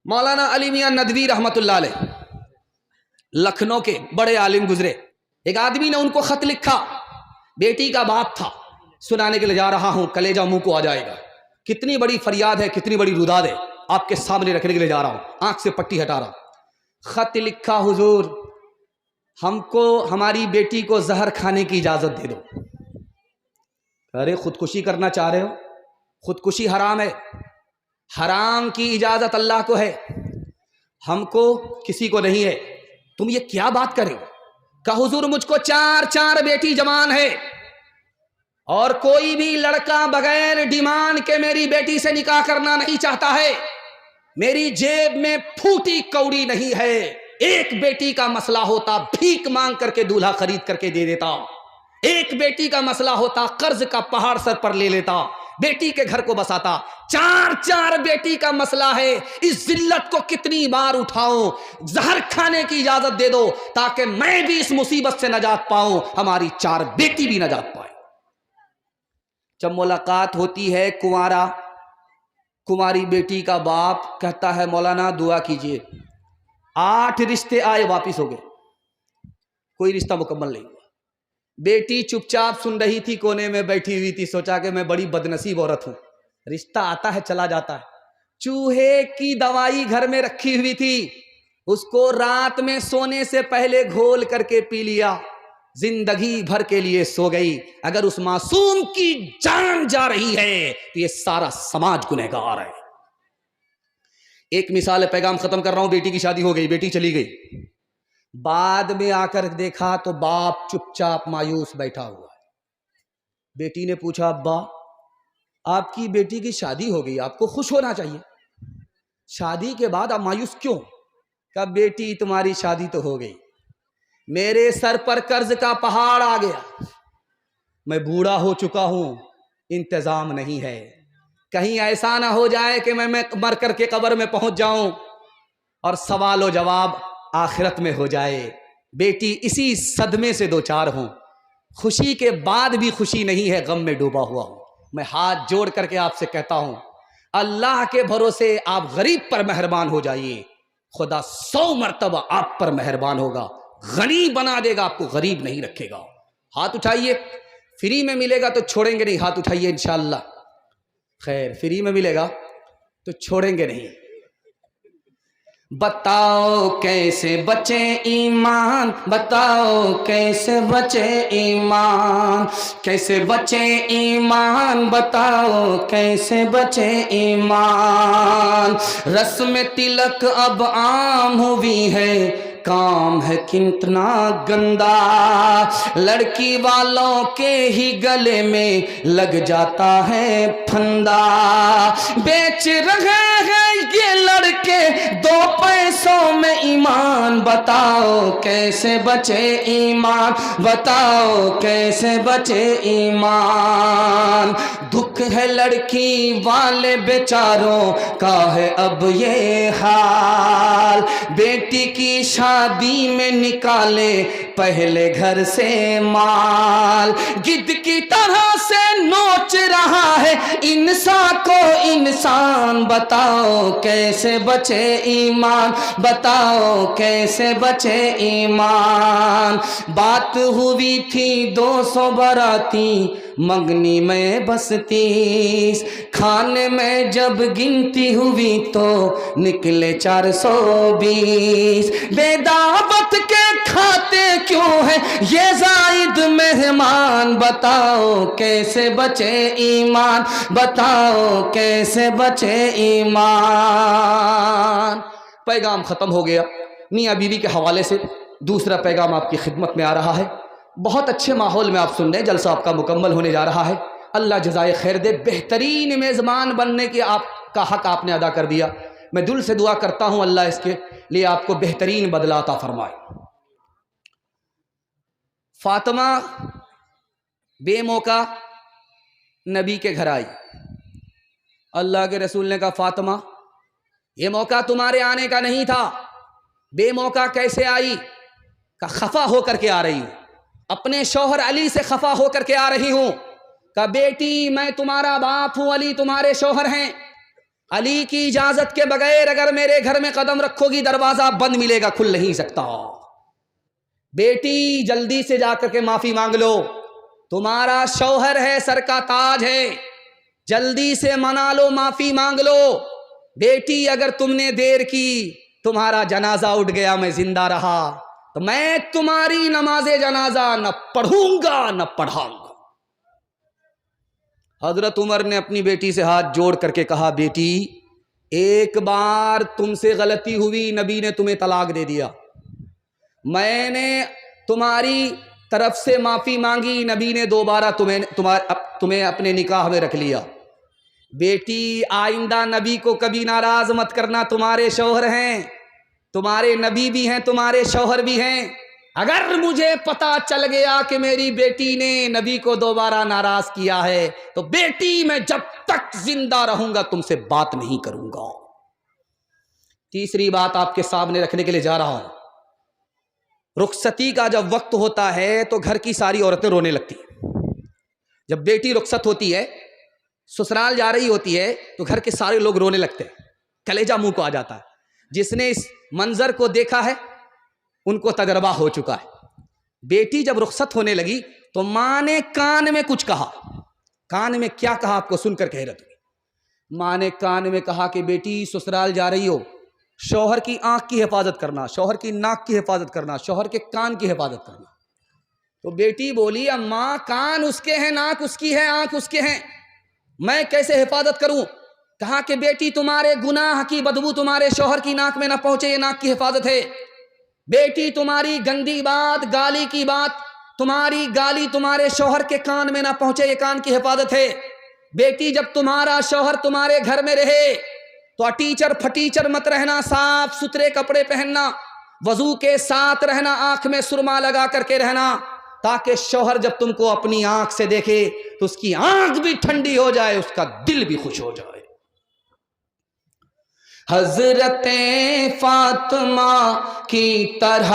مولانا علی میاں ندوی رحمت اللہ علیہ لکھنؤ کے بڑے عالم گزرے. ایک آدمی نے ان کو خط لکھا، بیٹی کا باپ تھا، سنانے کے لیے جا رہا ہوں، کلیجہ منہ کو آ جائے گا. کتنی بڑی فریاد ہے، کتنی بڑی روداد ہے، آپ کے سامنے رکھنے کے لیے جا رہا ہوں، آنکھ سے پٹی ہٹا رہا ہوں. خط لکھا، حضور ہم کو ہماری بیٹی کو زہر کھانے کی اجازت دے دو. ارے خودکشی کرنا چاہ رہے ہو؟ خودکشی حرام ہے، حرام کی اجازت اللہ کو ہے، ہم کو کسی کو نہیں ہے. تم یہ کیا بات کرے ہو؟ کہ حضور مجھ کو چار بیٹی جوان ہے اور کوئی بھی لڑکا بغیر ڈیمانڈ کے میری بیٹی سے نکاح کرنا نہیں چاہتا ہے. میری جیب میں پھوٹی کوڑی نہیں ہے. ایک بیٹی کا مسئلہ ہوتا بھیک مانگ کر کے دولہا خرید کر کے دے دیتا، ایک بیٹی کا مسئلہ ہوتا قرض کا پہاڑ سر پر لے لیتا، بیٹی کے گھر کو بساتا. چار بیٹی کا مسئلہ ہے، اس ذلت کو کتنی بار اٹھاؤں؟ زہر کھانے کی اجازت دے دو تاکہ میں بھی اس مصیبت سے نجات پاؤں، ہماری 4 بیٹی بھی نجات پائے. جب ملاقات ہوتی ہے کماری بیٹی کا باپ کہتا ہے مولانا دعا کیجئے. 8 رشتے آئے، واپس ہو گئے، کوئی رشتہ مکمل نہیں ہوا. بیٹی چپ چاپ سن رہی تھی، کونے میں بیٹھی ہوئی تھی، سوچا کہ میں بڑی بدنصیب عورت ہوں، رشتہ آتا ہے چلا جاتا ہے. چوہے کی دوائی گھر میں رکھی ہوئی تھی، اس کو رات میں سونے سے پہلے گھول کر کے پی لیا، زندگی بھر کے لیے سو گئی. اگر اس معصوم کی جان جا رہی ہے تو یہ سارا سماج گنہگار ہے. ایک مثال ہے، پیغام ختم کر رہا ہوں. بیٹی کی شادی ہو گئی، بیٹی چلی گئی، بعد میں آ کر دیکھا تو باپ چپ چاپ مایوس بیٹھا ہوا ہے. بیٹی نے پوچھا ابا آپ کی بیٹی کی شادی ہو گئی، آپ کو خوش ہونا چاہیے، شادی کے بعد آپ مایوس کیوں؟ کہ بیٹی تمہاری شادی تو ہو گئی، میرے سر پر قرض کا پہاڑ آ گیا، میں بوڑھا ہو چکا ہوں، انتظام نہیں ہے، کہیں ایسا نہ ہو جائے کہ میں مر کر کے قبر میں پہنچ جاؤں اور سوال و جواب آخرت میں ہو جائے. بیٹی اسی صدمے سے 2-4 ہوں، خوشی کے بعد بھی خوشی نہیں ہے، غم میں ڈوبا ہوا ہوں. میں ہاتھ جوڑ کر کے آپ سے کہتا ہوں، اللہ کے بھروسے آپ غریب پر مہربان ہو جائیے، خدا 100 مرتبہ آپ پر مہربان ہوگا، غنی بنا دے گا، آپ کو غریب نہیں رکھے گا. ہاتھ اٹھائیے، فری میں ملے گا تو چھوڑیں گے نہیں، ہاتھ اٹھائیے انشاءاللہ. خیر فری میں ملے گا تو چھوڑیں گے نہیں. بتاؤ کیسے بچے ایمان، بتاؤ کیسے بچے ایمان، کیسے بچے ایمان، بتاؤ کیسے بچے ایمان. رسم تلک اب عام ہوئی ہے، کام ہے کتنا گندا، لڑکی والوں کے ہی گلے میں لگ جاتا ہے پھندا. بیچ رہے ہیں یہ لڑکے 2 پیسوں میں ایمان، بتاؤ کیسے بچے ایمان، بتاؤ کیسے بچے ایمان. دکھ ہے لڑکی والے بیچاروں کا ہے اب یہ حال، بیٹی کی شادی میں نکالے پہلے گھر سے مال، گدھ کی طرح سے نوچ رہا ہے انسان کو انسان. بتاؤ کیسے بچے ایمان، بتاؤ کیسے بچے ایمان. بات ہوئی تھی 200 باراتی، منگنی میں بس 30، کھانے میں جب گنتی ہوئی تو نکلے 420. بے دعوت کے کھاتے کیوں ہیں یہ زائد مہمان، بتاؤ کیسے بچے ایمان، بتاؤ کیسے بچے ایمان. پیغام ختم ہو گیا. میاں بیوی کے حوالے سے دوسرا پیغام آپ کی خدمت میں آ رہا ہے. بہت اچھے ماحول میں آپ سن رہے ہیں، جلسہ آپ کا مکمل ہونے جا رہا ہے. اللہ جزائے خیر دے، بہترین میزبان بننے کی آپ کا حق آپ نے ادا کر دیا. میں دل سے دعا کرتا ہوں اللہ اس کے لیے آپ کو بہترین بدلہ عطا فرمائے. فاطمہ بے موقع نبی کے گھر آئی. اللہ کے رسول نے کہا فاطمہ یہ موقع تمہارے آنے کا نہیں تھا، بے موقع کیسے آئی؟ کہ خفا ہو کر کے آ رہی ہوں، اپنے شوہر علی سے خفا ہو کر کے آ رہی ہوں. کہ بیٹی میں تمہارا باپ ہوں، علی تمہارے شوہر ہیں، علی کی اجازت کے بغیر اگر میرے گھر میں قدم رکھو گی دروازہ بند ملے گا، کھل نہیں سکتا۔ بیٹی جلدی سے جا کر کے معافی مانگ لو، تمہارا شوہر ہے، سر کا تاج ہے، جلدی سے منا لو، معافی مانگ لو۔ بیٹی اگر تم نے دیر کی، تمہارا جنازہ اٹھ گیا، میں زندہ رہا تو میں تمہاری نماز جنازہ نہ پڑھوں گا نہ پڑھاؤں گا۔ حضرت عمر نے اپنی بیٹی سے ہاتھ جوڑ کر کے کہا، بیٹی ایک بار تم سے غلطی ہوئی، نبی نے تمہیں طلاق دے دیا، میں نے تمہاری طرف سے معافی مانگی، نبی نے دوبارہ تمہیں اپنے نکاح میں رکھ لیا۔ بیٹی آئندہ نبی کو کبھی ناراض مت کرنا، تمہارے شوہر ہیں، تمہارے نبی بھی ہیں، تمہارے شوہر بھی ہیں۔ اگر مجھے پتا چل گیا کہ میری بیٹی نے نبی کو دوبارہ ناراض کیا ہے تو بیٹی میں جب تک زندہ رہوں گا تم سے بات نہیں کروں گا۔ تیسری بات آپ کے سامنے رکھنے کے لیے جا رہا ہوں، رخصتی کا جب وقت ہوتا ہے تو گھر کی ساری عورتیں رونے لگتی ہیں۔ جب بیٹی رخصت ہوتی ہے، سسرال جا رہی ہوتی ہے تو گھر کے سارے لوگ رونے لگتے ہیں، کلیجہ منہ کو آ جاتا ہے۔ جس نے اس منظر کو دیکھا ہے ان کو تجربہ ہو چکا ہے۔ بیٹی جب رخصت ہونے لگی تو ماں نے کان میں کچھ کہا، کان میں کیا کہا آپ کو سن کر حیرت ہوئی۔ ماں نے کان میں کہا کہ بیٹی سسرال جا رہی ہو، شوہر کی آنکھ کی حفاظت کرنا، شوہر کی ناک کی حفاظت کرنا، شوہر کے کان کی حفاظت کرنا۔ تو بیٹی بولی، اماں کان اس کے ہیں، ناک اس کی ہے، آنکھ اس کے ہیں، میں کیسے حفاظت کروں؟ کہا کہ بیٹی تمہارے گناہ کی بدبو تمہارے شوہر کی ناک میں نہ پہنچے، یہ ناک کی حفاظت ہے۔ بیٹی تمہاری گندی بات، گالی کی بات، تمہاری گالی تمہارے شوہر کے کان میں نہ پہنچے، یہ کان کی حفاظت ہے۔ بیٹی جب تمہارا شوہر تمہارے گھر میں رہے تو اٹیچر پھٹیچر مت رہنا، صاف ستھرے کپڑے پہننا، وضو کے ساتھ رہنا، آنکھ میں سرما لگا کر کے رہنا، تاکہ شوہر جب تم کو اپنی آنکھ سے دیکھے تو اس کی آنکھ بھی ٹھنڈی ہو جائے، اس کا دل بھی خوش ہو جائے۔ حضرت فاطمہ کی طرح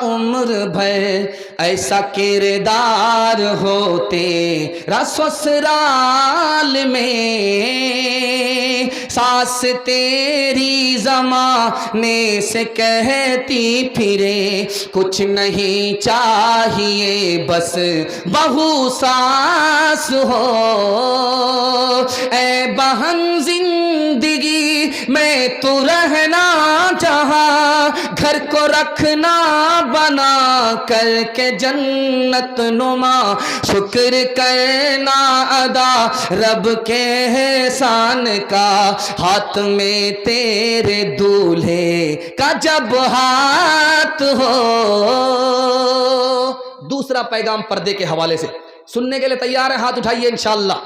عمر بھر ایسا کردار ہو تیرا سسرال میں، ساس تیری زمانے سے کہتی پھرے کچھ نہیں چاہیے بس بہو ساس ہو، اے بہن زندگی میں تو رہنا جہاں، گھر کو رکھنا بنا کر کے جنت نما، شکر کرنا ادا رب کے احسان کا، ہاتھ میں تیرے دولہے کا جب ہاتھ ہو۔ دوسرا پیغام پردے کے حوالے سے سننے کے لیے تیار ہے؟ ہاتھ اٹھائیے انشاءاللہ۔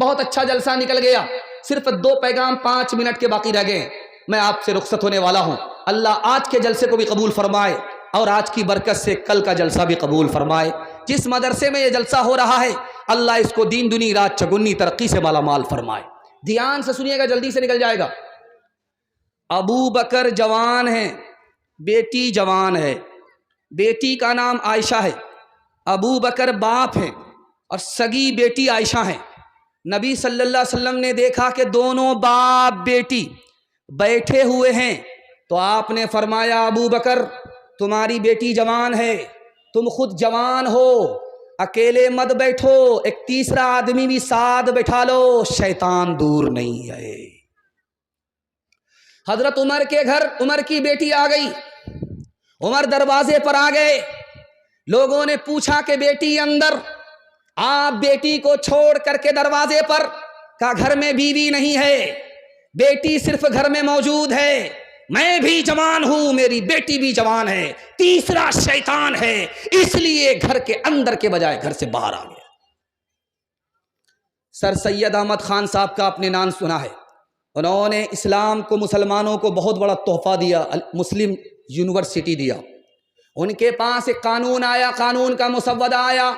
بہت اچھا جلسہ نکل گیا، صرف 2 پیغام 5 منٹ کے باقی رہ گئے، میں آپ سے رخصت ہونے والا ہوں۔ اللہ آج کے جلسے کو بھی قبول فرمائے اور آج کی برکت سے کل کا جلسہ بھی قبول فرمائے۔ جس مدرسے میں یہ جلسہ ہو رہا ہے اللہ اس کو دین دنی رات چگنی ترقی سے مالا مال فرمائے۔ دھیان سے سنیے گا، جلدی سے نکل جائے گا۔ ابو بکر جوان ہیں، بیٹی جوان ہے، بیٹی کا نام عائشہ ہے، ابو بکر باپ ہیں اور سگی بیٹی عائشہ ہیں۔ نبی صلی اللہ علیہ وسلم نے دیکھا کہ دونوں باپ بیٹی بیٹھے ہوئے ہیں تو آپ نے فرمایا، ابو بکر تمہاری بیٹی جوان ہے، تم خود جوان ہو، اکیلے مت بیٹھو، ایک تیسرا آدمی بھی ساتھ بٹھا لو، شیطان دور نہیں ہے۔ حضرت عمر کے گھر عمر کی بیٹی آ گئی، عمر دروازے پر آ گئے، لوگوں نے پوچھا کہ بیٹی اندر، آپ بیٹی کو چھوڑ کر کے دروازے پر، کہا گھر میں بیوی نہیں ہے، بیٹی صرف گھر میں موجود ہے، میں بھی جوان ہوں، میری بیٹی بھی جوان ہے، تیسرا شیطان ہے، اس لیے گھر کے اندر کے بجائے گھر سے باہر آ گیا۔ سر سید احمد خان صاحب کا آپ نے نام سنا ہے، انہوں نے اسلام کو، مسلمانوں کو بہت بڑا تحفہ دیا، مسلم یونیورسٹی دیا۔ ان کے پاس ایک قانون آیا، قانون کا مسودہ آیا،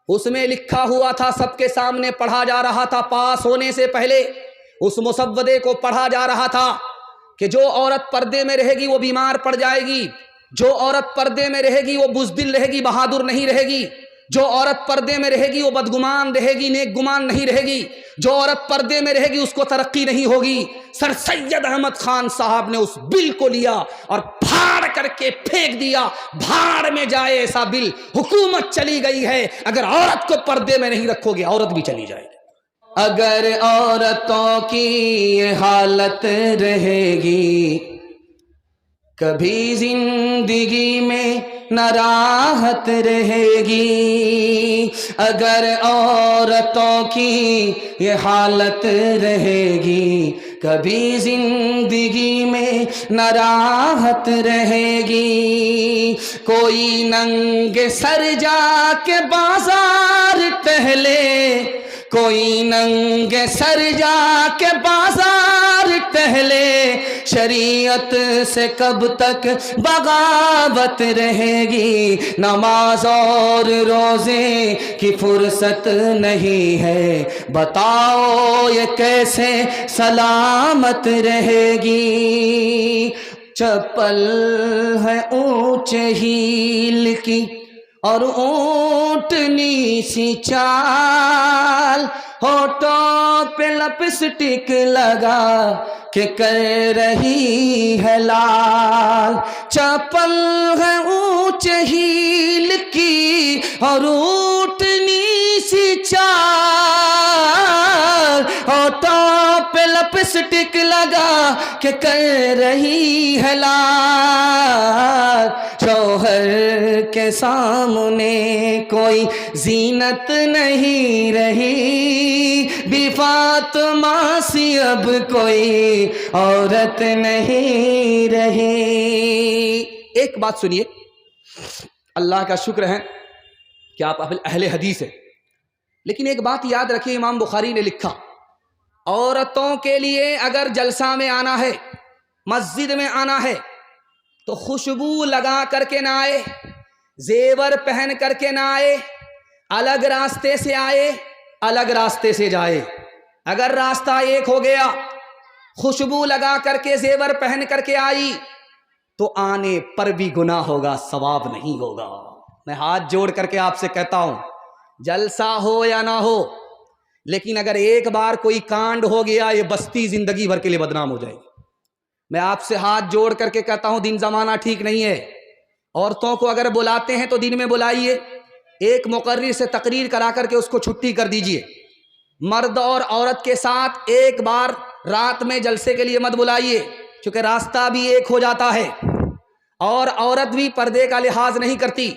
اس میں لکھا ہوا تھا، سب کے سامنے پڑھا جا رہا تھا، پاس ہونے سے پہلے اس مسودے کو پڑھا جا رہا تھا کہ جو عورت پردے میں رہے گی وہ بیمار پڑ جائے گی، جو عورت پردے میں رہے گی وہ بزدل رہے گی، بہادر نہیں رہے گی، جو عورت پردے میں رہے گی وہ بدگمان رہے گی، نیک گمان نہیں رہے گی۔ جو عورت پردے میں رہے گی اس کو ترقی نہیں ہوگی۔ سر سید احمد خان صاحب نے اس بل کو لیا اور پھاڑ کر کے پھینک دیا، بھاڑ میں جائے ایسا بل۔ حکومت چلی گئی ہے، اگر عورت کو پردے میں نہیں رکھو گے عورت بھی چلی جائے گی۔ اگر عورتوں کی یہ حالت رہے گی کبھی زندگی میں نہ راحت رہے گی۔ اگر عورتوں کی یہ حالت رہے گی کبھی زندگی میں نہ راحت رہے گی۔ کوئی ننگے سر جا کے بازار ٹہلے، کوئی ننگے سر جا کے بازار ٹہلے، شریعت سے کب تک بغاوت رہے گی۔ نماز اور روزے کی فرصت نہیں ہے، بتاؤ یہ کیسے سلامت رہے گی۔ چپل ہے اونچے ہیل کی اور اونٹنی سی چال، ہونٹوں پہ لپسٹک لگا کہ کر رہی ہے لال۔ چپل ہے اونچے ہیل کی اور اونٹنی سی چال، ہونٹوں پہ لپسٹک لگا کہ کر رہی ہے لال۔ شوہر کے سامنے کوئی زینت نہیں رہی، بی فاطمہ سی اب کوئی عورت نہیں رہی۔ ایک بات سنیے، اللہ کا شکر ہے کہ آپ اہل حدیث ہیں، لیکن ایک بات یاد رکھیے، امام بخاری نے لکھا عورتوں کے لیے اگر جلسہ میں آنا ہے، مسجد میں آنا ہے تو خوشبو لگا کر کے نہ آئے، زیور پہن کر کے نہ آئے، الگ راستے سے آئے، الگ راستے سے جائے۔ اگر راستہ ایک ہو گیا، خوشبو لگا کر کے زیور پہن کر کے آئی تو آنے پر بھی گناہ ہوگا، ثواب نہیں ہوگا۔ میں ہاتھ جوڑ کر کے آپ سے کہتا ہوں، جلسہ ہو یا نہ ہو، لیکن اگر ایک بار کوئی کانڈ ہو گیا یہ بستی زندگی بھر کے لیے بدنام ہو جائے گی۔ میں آپ سے ہاتھ جوڑ کر کے کہتا ہوں، دن زمانہ ٹھیک نہیں ہے۔ عورتوں کو اگر بلاتے ہیں تو دن میں بلائیے، ایک مقرر سے تقریر کرا کر کے اس کو چھٹی کر دیجئے۔ مرد اور عورت کے ساتھ ایک بار رات میں جلسے کے لیے مت بلائیے، چونکہ راستہ بھی ایک ہو جاتا ہے، اور عورت بھی پردے کا لحاظ نہیں کرتی،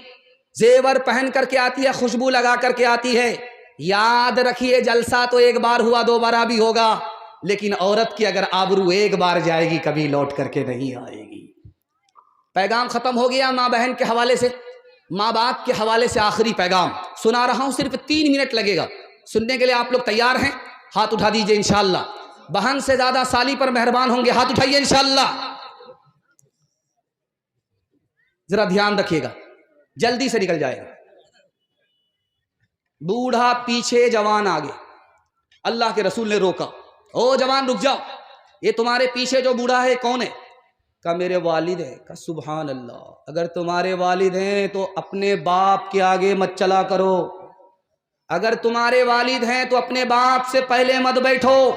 زیور پہن کر کے آتی ہے، خوشبو لگا کر کے آتی ہے۔ یاد رکھیے، جلسہ تو ایک بار ہوا، دوبارہ بھی ہوگا، لیکن عورت کی اگر آبرو ایک بار جائے گی کبھی لوٹ کر کے نہیں آئے گی۔ پیغام ختم ہو گیا ماں بہن کے حوالے سے۔ ماں باپ کے حوالے سے آخری پیغام سنا رہا ہوں، صرف 3 منٹ لگے گا سننے کے لیے۔ آپ لوگ تیار ہیں؟ ہاتھ اٹھا دیجئے انشاءاللہ۔ بہن سے زیادہ سالی پر مہربان ہوں گے، ہاتھ اٹھائیے انشاءاللہ۔ ذرا دھیان رکھیے گا، جلدی سے نکل جائے گا۔ بوڑھا پیچھے، جوان آگے۔ اللہ کے رسول نے روکا، او جوان رک جاؤ، یہ تمہارے پیچھے جو بوڑھا ہے کون ہے؟ کہا میرے والد ہیں۔ کہا سبحان اللہ، اگر تمہارے والد ہیں تو اپنے باپ کے آگے مت چلا کرو، اگر تمہارے والد ہیں تو اپنے باپ سے پہلے مت بیٹھو،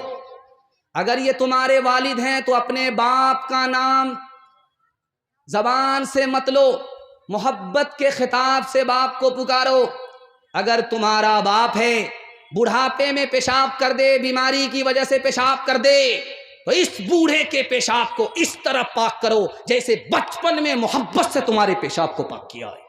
اگر یہ تمہارے والد ہیں تو اپنے باپ کا نام زبان سے مت لو، محبت کے خطاب سے باپ کو پکارو۔ اگر تمہارا باپ ہے بڑھاپے میں پیشاب کر دے، بیماری کی وجہ سے پیشاب کر دے، تو اس بوڑھے کے پیشاب کو اس طرح پاک کرو جیسے بچپن میں محبت سے تمہارے پیشاب کو پاک کیا ہے۔